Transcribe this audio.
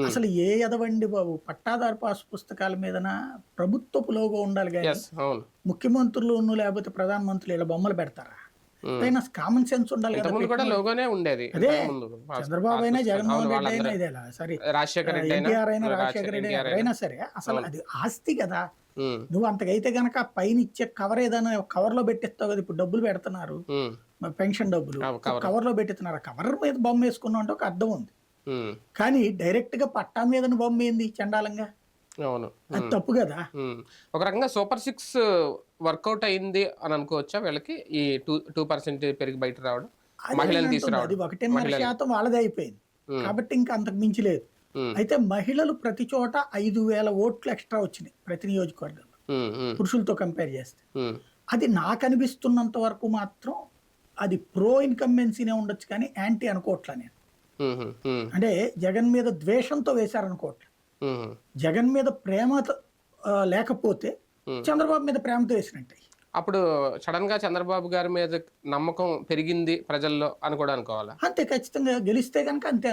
అసలు ఏ ఎదవండి బాబు, పట్టాదారు పాస్ పుస్తకాల మీదన ప్రభుత్వపు లోగో ఉండాలి కానీ యెస్. అవును. ముఖ్యమంత్రులు లేకపోతే ప్రధానమంత్రులు ఇలా బొమ్మలు పెడతారా? హ్మ్. పైన కామన్ సెన్స్ ఉండాలి కదా ఇంతకుముందు కూడా పెట్టినోడికి. లోగోనే ఉండేది. అదే ఇంతకుముందు చంద్రబాబు పాస్ అయినా, పుస్తకాలు. అవును. జగన్మోహన్ రెడ్డి అయినా వాళ్ళందరూ ఇదేలా సరే, రాజశేఖర్ రెడ్డి అయినా, ఎన్టీఆర్ అయినా, రాజశేఖర రెడ్డి అయినా, ఎన్టీఆర్ అయినా. ఎవరైనా సరే అసలు అవును. అది ఆస్తి కదా. హ్మ్. నువ్వు అంతకైతే గనక పైన ఇచ్చే కవర్ ఏదైనా కవర్ లో పెట్టిస్తావు కదా. ఇప్పుడు డబ్బులు పెడుతున్నారు, హ్మ్. పెన్షన్ డబ్బులు కవర్. కవర్ లో పెట్టిస్తున్నారు. ఆ కవర్ మీద బొమ్మ వేసుకున్నావు అంటే ఒక అర్థం ఉంది. హ్మ్. కానీ డైరెక్ట్ గా పట్టా మీద బొమ్మ ఏంది చండాలంగా? అవును. అది హ్మ్. తప్పు కదా. హ్మ్. ఒక రకంగా సూపర్ 6 వర్కౌట్ అయింది అని అనుకోవచ్చా వీళ్ళకి? ఈ 2% పెరిగి బయట రావడం, అదే నేను మహిళలను అంటుంది, అది తీసుకురావడం, 1.5% మహిళల్ని. వాళ్ళదే అయిపోయింది. హ్మ్. కాబట్టి ఇంకా అంతకు మించి లేదు. హ్మ్. అయితే మహిళలు ప్రతి చోట 5,000 ఓట్లు ఎక్స్ట్రా వచ్చినాయి ప్రతి నియోజకవర్గంలో, హ్మ్. హ్మ్. పురుషులతో కంపేర్ చేస్తే. హ్మ్. అది నాకు అనిపిస్తున్నంత వరకు మాత్రం అది ప్రో ఇన్కంబెన్సీనే ఉండొచ్చు కానీ యాంటీ అనుకోవట్లా నేను. హుహు. హ్మ్. అంటే జగన్ మీద ద్వేషంతో వేశారనుకోవట్లే. హుహు. జగన్ మీద ప్రేమ లేకపోతే హ్మ్. చంద్రబాబు మీద ప్రేమతో వేసినట్టే. అప్పుడు సడెన్‌గా చంద్రబాబు గారి మీద నమ్మకం పెరిగింది ప్రజల్లో అని కూడా అనుకోవాలా? అంతే, ఖచ్చితంగా గెలిస్తే గనక అంతే.